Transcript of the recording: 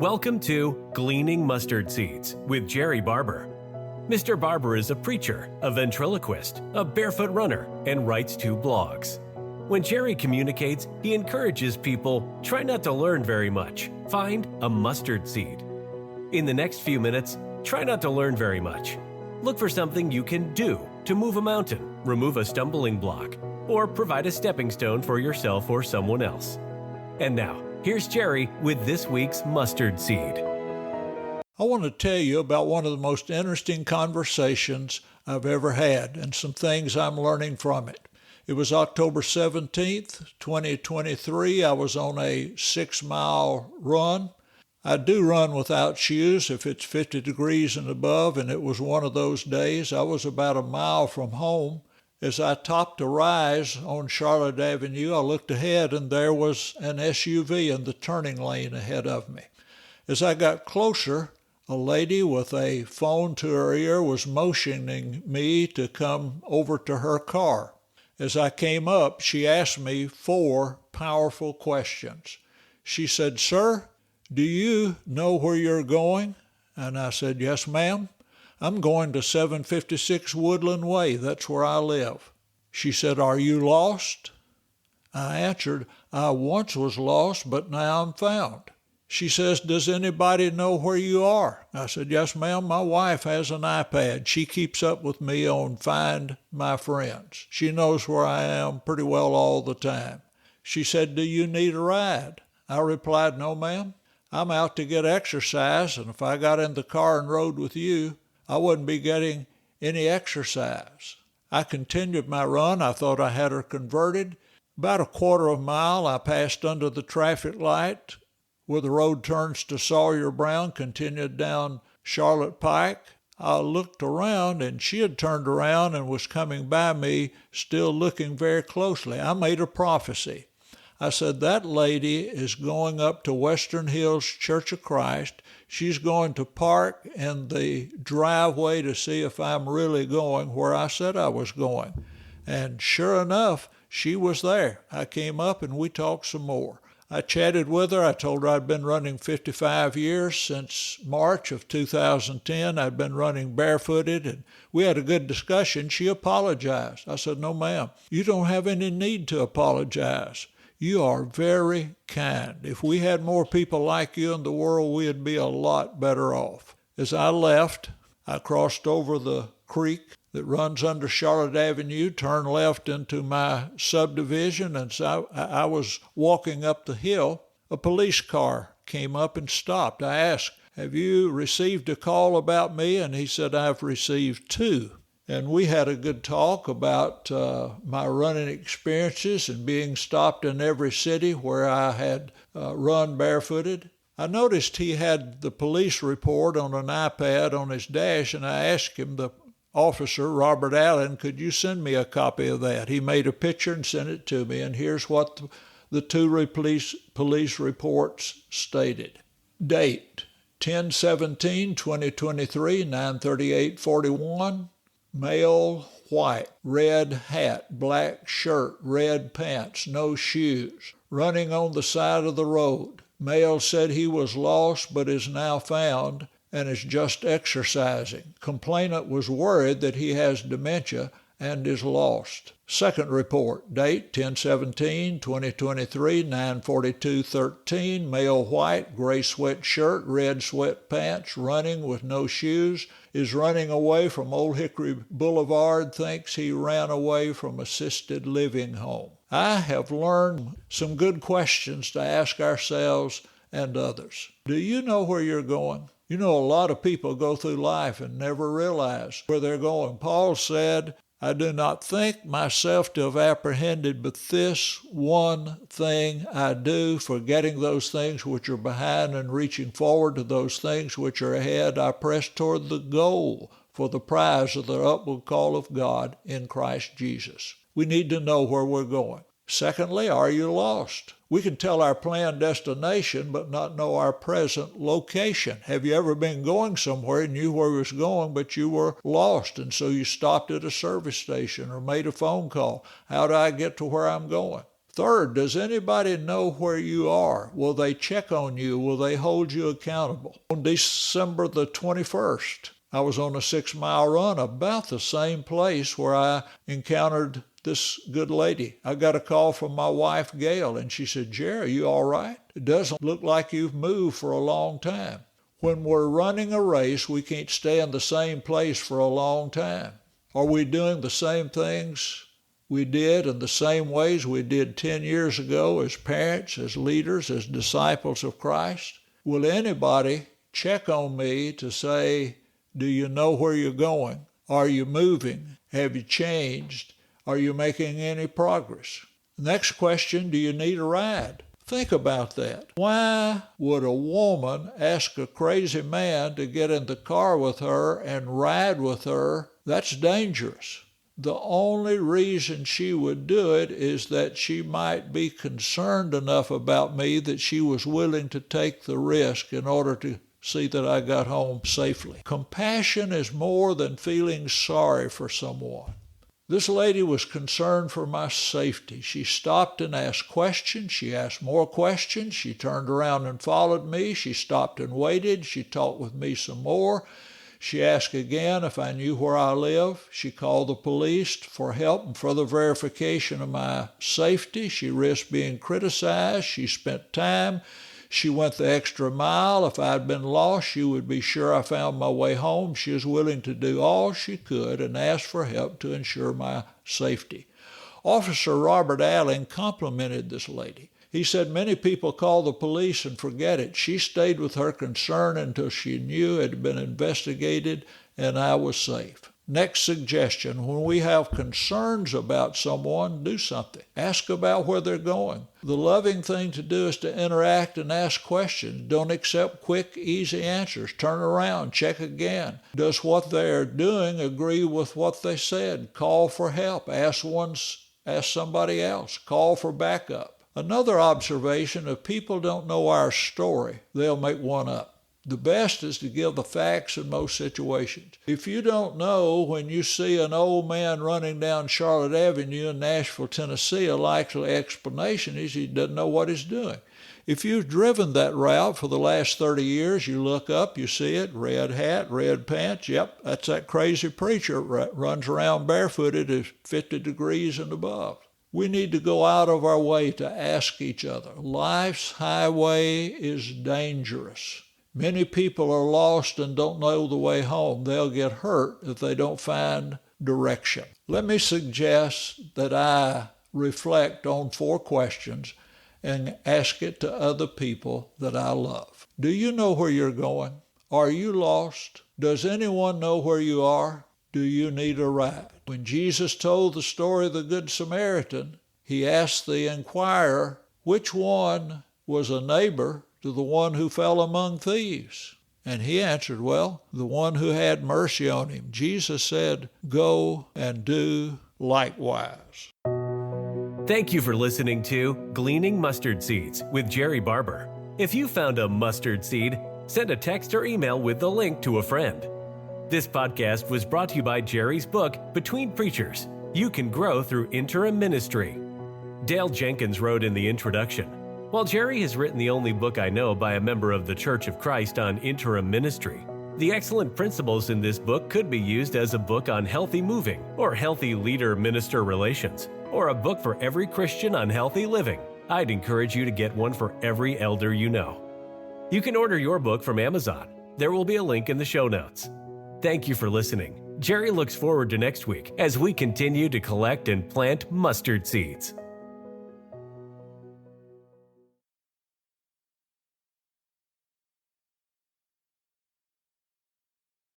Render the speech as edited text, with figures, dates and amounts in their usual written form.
Welcome to Gleaning Mustard Seeds with Jerrie Barber. Mr. Barber is a preacher, a ventriloquist, a barefoot runner, and writes 2 blogs. When Jerrie communicates, he encourages people, try not to learn very much. Find a mustard seed. In the next few minutes, try not to learn very much. Look for something you can do to move a mountain, remove a stumbling block, or provide a stepping stone for yourself or someone else. And now, here's Jerrie with this week's mustard seed. I want to tell you about one of the most interesting conversations I've ever had and some things I'm learning from it. It was October 17th, 2023. I was on a 6-mile run. I do run without shoes if it's 50 degrees and above, and it was one of those days. I was about a mile from home. As I topped a rise on Charlotte Avenue, I looked ahead and there was an SUV in the turning lane ahead of me. As I got closer, a lady with a phone to her ear was motioning me to come over to her car. As I came up, she asked me 4 powerful questions. She said, "Sir, do you know where you're going?" And I said, "Yes, ma'am. I'm going to 756 Woodland Way. That's where I live." She said, "Are you lost?" I answered, "I once was lost, but now I'm found." She says, "Does anybody know where you are?" I said, "Yes, ma'am. My wife has an iPad. She keeps up with me on Find My Friends. She knows where I am pretty well all the time." She said, "Do you need a ride?" I replied, "No, ma'am. I'm out to get exercise, and if I got in the car and rode with you, I wouldn't be getting any exercise." I continued my run. I thought I had her converted. About a quarter of a mile, I passed under the traffic light where the road turns to Sawyer Brown, continued down Charlotte Pike. I looked around, and she had turned around and was coming by me, still looking very closely. I made a prophecy. I said, "That lady is going up to Western Hills Church of Christ. She's going to park in the driveway to see if I'm really going where I said I was going." And sure enough, she was there. I came up and we talked some more. I chatted with her. I told her I'd been running 55 years. Since March of 2010, I'd been running barefooted, and we had a good discussion. She apologized. I said, "No, ma'am, you don't have any need to apologize. You are very kind. If we had more people like you in the world, we'd be a lot better off." As I left, I crossed over the creek that runs under Charlotte Avenue, turned left into my subdivision, and so I was walking up the hill. A police car came up and stopped. I asked, "Have you received a call about me?" And he said, "I've received 2. And we had a good talk about my running experiences and being stopped in every city where I had run barefooted. I noticed he had the police report on an iPad on his dash, and I asked him, the officer, Robert Allen, "Could you send me a copy of that?" He made a picture and sent it to me, and here's what the 2 police reports stated. Date, 10/17/2023, 9:38:41. Male, white, red hat, black shirt, red pants, no shoes, running on the side of the road. Male said he was lost but is now found and is just exercising. Complainant was worried that he has dementia and is lost. Second report, date 10/17/2023, 9:42:13, male, white, gray sweat shirt, red sweat pants, running with no shoes, is running away from Old Hickory Boulevard, thinks he ran away from assisted living home. I have learned some good questions to ask ourselves and others. Do you know where you're going? You know, a lot of people go through life and never realize where they're going. Paul said, "I do not think myself to have apprehended, but this one thing I do, forgetting those things which are behind and reaching forward to those things which are ahead, I press toward the goal for the prize of the upward call of God in Christ Jesus." We need to know where we're going. Secondly, are you lost? We can tell our planned destination, but not know our present location. Have you ever been going somewhere and knew where you was going, but you were lost, and so you stopped at a service station or made a phone call? How do I get to where I'm going? Third, does anybody know where you are? Will they check on you? Will they hold you accountable? On December the 21st, I was on a 6-mile run about the same place where I encountered this good lady. I got a call from my wife, Gail, and she said, "Jerry, you all right? It doesn't look like you've moved for a long time." When we're running a race, we can't stay in the same place for a long time. Are we doing the same things we did in the same ways we did 10 years ago as parents, as leaders, as disciples of Christ? Will anybody check on me to say, do you know where you're going? Are you moving? Have you changed? Are you making any progress? Next question, do you need a ride? Think about that. Why would a woman ask a crazy man to get in the car with her and ride with her? That's dangerous. The only reason she would do it is that she might be concerned enough about me that she was willing to take the risk in order to see that I got home safely. Compassion is more than feeling sorry for someone. This lady was concerned for my safety. She stopped and asked questions. She asked more questions. She turned around and followed me. She stopped and waited. She talked with me some more. She asked again if I knew where I live. She called the police for help and further verification of my safety. She risked being criticized. She spent time. She went the extra mile. If I had been lost, she would be sure I found my way home. She was willing to do all she could and ask for help to ensure my safety. Officer Robert Allen complimented this lady. He said many people call the police and forget it. She stayed with her concern until she knew it had been investigated and I was safe. Next suggestion, when we have concerns about someone, do something. Ask about where they're going. The loving thing to do is to interact and ask questions. Don't accept quick, easy answers. Turn around, check again. Does what they're doing agree with what they said? Call for help. Ask somebody else. Call for backup. Another observation, if people don't know our story, they'll make one up. The best is to give the facts in most situations. If you don't know when you see an old man running down Charlotte Avenue in Nashville, Tennessee, a likely explanation is he doesn't know what he's doing. If you've driven that route for the last 30 years, you look up, you see it, red hat, red pants. Yep, that's that crazy preacher runs around barefooted at 50 degrees and above. We need to go out of our way to ask each other. Life's highway is dangerous. Many people are lost and don't know the way home. They'll get hurt if they don't find direction. Let me suggest that I reflect on 4 questions and ask it to other people that I love. Do you know where you're going? Are you lost? Does anyone know where you are? Do you need a ride? When Jesus told the story of the Good Samaritan, he asked the inquirer which one was a neighbor to the one who fell among thieves. And he answered, well, the one who had mercy on him. Jesus said, go and do likewise. Thank you for listening to Gleaning Mustard Seeds with Jerrie Barber. If you found a mustard seed, send a text or email with the link to a friend. This podcast was brought to you by Jerry's book, Between Preachers. You can grow through interim ministry. Dale Jenkins wrote in the introduction, while Jerry has written the only book I know by a member of the Church of Christ on interim ministry, the excellent principles in this book could be used as a book on healthy moving, or healthy leader-minister relations, or a book for every Christian on healthy living. I'd encourage you to get one for every elder you know. You can order your book from Amazon. There will be a link in the show notes. Thank you for listening. Jerry looks forward to next week as we continue to collect and plant mustard seeds.